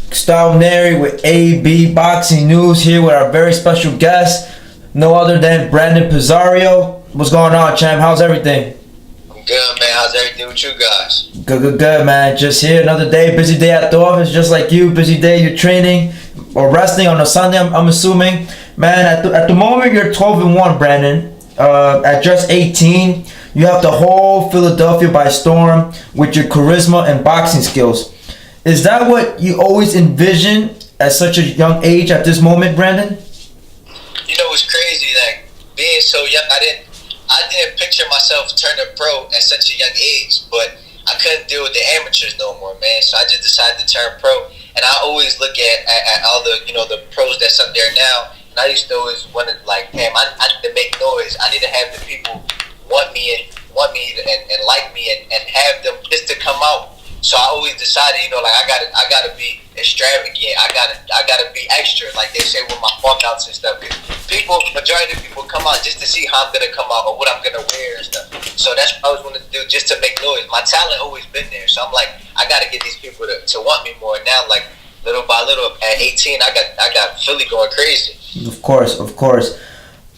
Stalneri with AB Boxing News here with our very special guest, no other than Branden Pizarro. What's going on, champ? How's everything? I'm good, man. How's everything with you guys? Good, man. Just here, another day, busy day at the office, just like you. Busy day, you're training or resting on a Sunday, I'm assuming. Man, at the moment, you're 12-1, Branden. At just 18, you have the whole Philadelphia by storm with your charisma and boxing skills. Is that what you always envisioned at such a young age at this moment, Branden? You know, it's crazy, like, being so young, I didn't picture myself turning pro at such a young age, but I couldn't deal with the amateurs no more, man. So I just decided to turn pro. And I always look at all the, the pros that's up there now. And I used to always want to, like, damn, I need to make noise. I need to have the people want me and like me and have them just to come out. So I always decided, like, I gotta be extravagant. I gotta be extra, like they say with my walkouts and stuff. Majority of people come out just to see how I'm gonna come out or what I'm gonna wear and stuff. So that's what I was gonna do, just to make noise. My talent always been there, so I'm like, I gotta get these people to want me more. Now, like, little by little, at 18, I got Philly going crazy. Of course.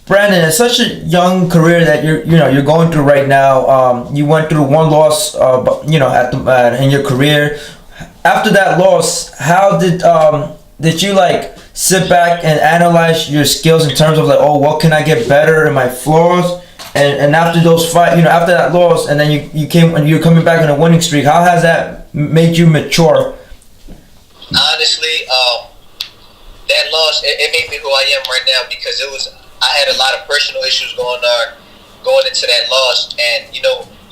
Branden, it's such a young career that you're going through right now. You went through one loss, in your career. After that loss, how did you like sit back and analyze your skills in terms of like, oh, what can I get better in my flaws? And after those after that loss, and then you're coming back on a winning streak. How has that made you mature? Honestly, that loss it made me who I am right now, because I had a lot of personal issues going into that loss, and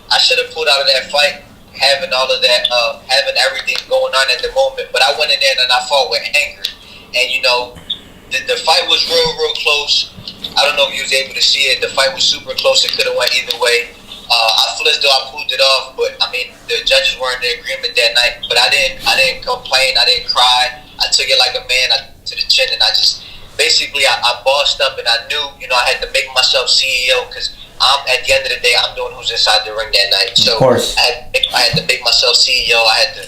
I should have pulled out of that fight, having all of that, having everything going on at the moment. But I went in there and I fought with anger, and the fight was real close. I don't know if you was able to see it. The fight was super close. It could have went either way. I feel as though I pulled it off, but I mean the judges weren't in agreement that night. But I didn't complain. I didn't cry. I took it like a man. To the chin, and I just. Basically, I bossed up, and I knew, I had to make myself CEO, because at the end of the day, I'm the one who's inside the ring that night. So of course. I had to make myself CEO. I had to,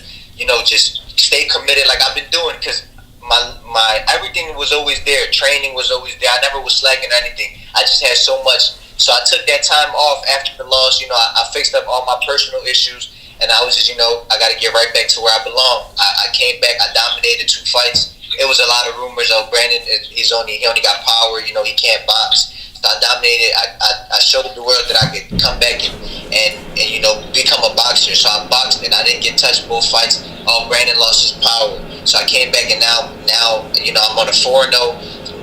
just stay committed like I've been doing, because my everything was always there. Training was always there. I never was slacking or anything. I just had so much. So I took that time off after the loss. I fixed up all my personal issues, and I was just, I got to get right back to where I belong. I came back. I dominated 2 fights. It was a lot of rumors. Oh, Branden, he only got power. He can't box. So I dominated. I showed the world that I could come back and become a boxer. So I boxed, and I didn't get touched both fights. Oh, Branden lost his power. So I came back, and now I'm on a 4-0.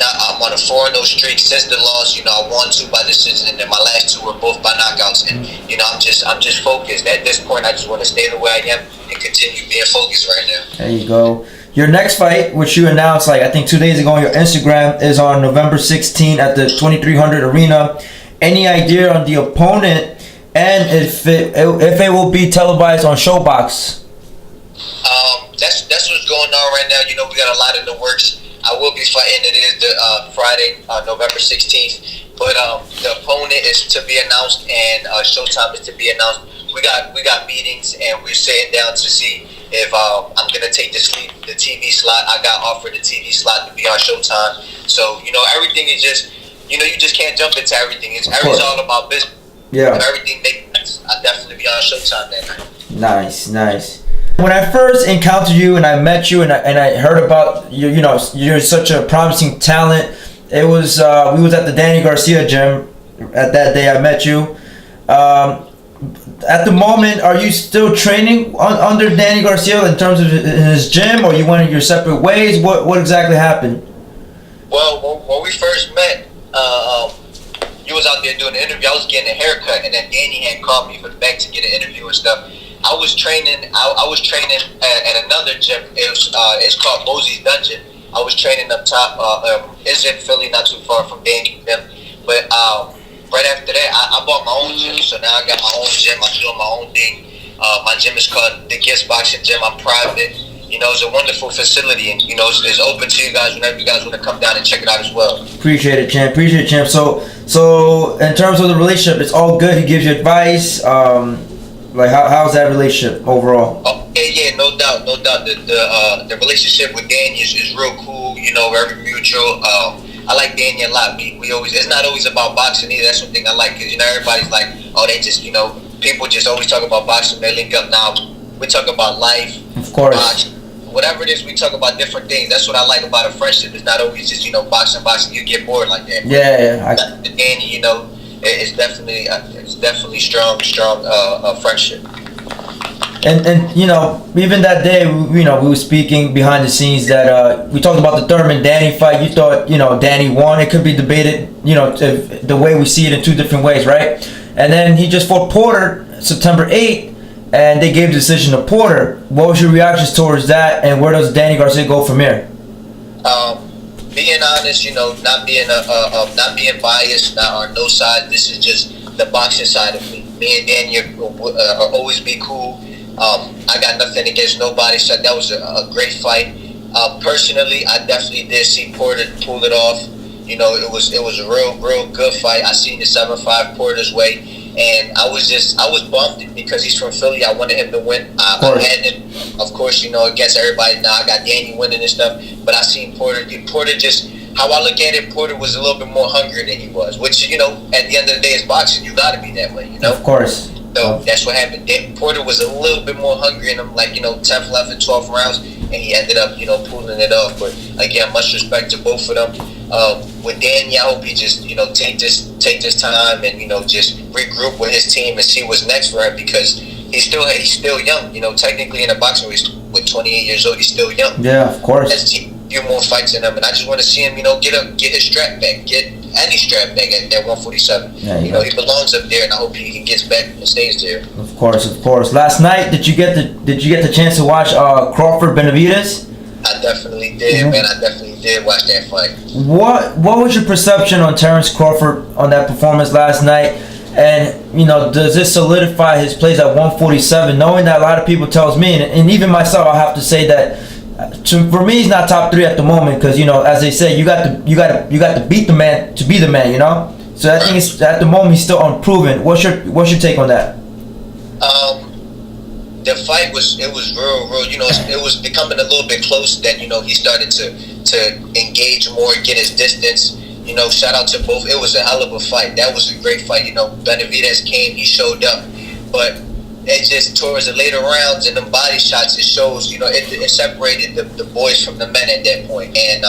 I'm on a 4-0 streak since the loss. I won 2 by decision, and then my last 2 were both by knockouts. And I'm just focused. At this point, I just want to stay the way I am and continue being focused right now. There you go. Your next fight, which you announced I think 2 days ago on your Instagram, is on November 16 at the 2300 Arena. Any idea on the opponent, and if it will be televised on Showbox? That's what's going on right now. We got a lot in the works. I will be fighting. It is the Friday, November 16th. But the opponent is to be announced, and Showtime is to be announced. We got meetings, and we're sitting down to see if I'm gonna take the TV slot. I got offered the TV slot to be on Showtime. So everything is just you just can't jump into everything. Everything's all about business. Yeah. If everything makes sense, I'll definitely be on Showtime that night. Nice. When I first encountered you and I met you and I heard about you, you're such a promising talent. It was we was at the Danny Garcia gym at that day I met you. At the moment, are you still training under Danny Garcia in terms of his gym, or you went your separate ways? What exactly happened? Well, when we first met, you was out there doing an interview. I was getting a haircut, and then Danny had called me back to get an interview and stuff. I was training. I was training at another gym. It's called Mosey's Dungeon. I was training up top. It's in Philly, not too far from Danny. But right after that, I bought my own gym. So now I got my own gym. I'm doing my own thing. My gym is called the Gifts Boxing Gym. I'm private. It's a wonderful facility, and it's open to you guys whenever you guys want to come down and check it out as well. Appreciate it, champ. So in terms of the relationship, it's all good. He gives you advice. Like how's that relationship overall? Oh, Yeah, no doubt, no doubt. The relationship with Danny is real cool. You know, very mutual. I like Danny a lot. We always, it's not always about boxing either. That's one thing I like, because you know everybody's like, oh, they just, you know, people just always talk about boxing. They link up. Now we talk about life, Of course. boxing, whatever it is. We talk about different things. That's what I like about a friendship. It's not always just, you know, boxing. You get bored like that. Yeah. Danny, you know, it's definitely strong friendship. And you know, even that day, we were speaking behind the scenes that we talked about the Thurman Danny fight. You thought, you know, Danny won. It could be debated, you know, the way we see it in two different ways, right? And then he just fought Porter September 8th, and they gave the decision to Porter. What was your reactions towards that, and where does Danny Garcia go from here? Being honest, you know, not being biased, not on no side. This is just the boxing side of me. Me and Danny are always be cool. I got nothing against nobody, so that was a great fight. Personally, I definitely did see Porter pull it off. You know, it was a real good fight. I seen the 7-5 Porter's way, and I was bummed because he's from Philly. I wanted him to win. I had him, of course, you know, against everybody. Now I got Danny winning and stuff, but I seen Porter just, how I look at it, Porter was a little bit more hungry than he was, which, you know, at the end of the day, it's boxing. You got to be that way, you know. Of course. So that's what happened. Porter was a little bit more hungry in them, like, you know, 10th, 11th, 12th rounds, and he ended up, you know, pulling it off. But again, much respect to both of them. With Danny, I hope he just, you know, take this time and, you know, just regroup with his team and see what's next for him, because he's still young. You know, technically in a boxing race, with 28 years old, he's still young. Yeah, of course. There's a few more fights in him, and I just want to see him, you know, get his strap back, get any strap back at 147. Yeah, you know, he belongs up there, and I hope he gets back and stays there. Of course. Last night, did you get the chance to watch Crawford Benavidez? I definitely did, man. I definitely did watch that fight. What was your perception on Terrence Crawford on that performance last night? And, you know, does this solidify his place at 147? Knowing that a lot of people tells me, and even myself, I have to say that for me, he's not top 3 at the moment, because, you know, as they say, you got to beat the man to be the man, you know. So I think it's, at the moment, he's still unproven. What's your take on that? The fight was real, you know, it was becoming a little bit close. That, you know, he started to engage more, get his distance. You know, shout out to both. It was a hell of a fight. That was a great fight. You know, Benavidez came, he showed up, but it just, towards the later rounds and them body shots, it shows, you know, it separated the boys from the men at that point. And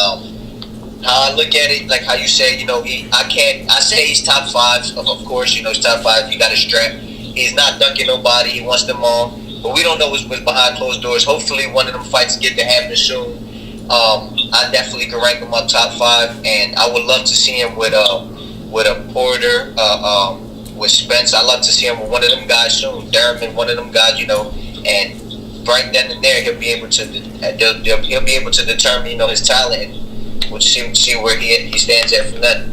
how I look at it, like how you say, you know, I say he's top 5. Of course, you know, he's top 5. He got a strap. He's not dunking nobody. He wants them all. But we don't know what's behind closed doors. Hopefully one of them fights get to happen soon. I definitely can rank him up top 5, and I would love to see him with a Porter, with Spence. I love to see him with one of them guys soon. Derriman, one of them guys, you know, and right then and there he'll be able to determine, you know, his talent, and we'll see where he stands at from that.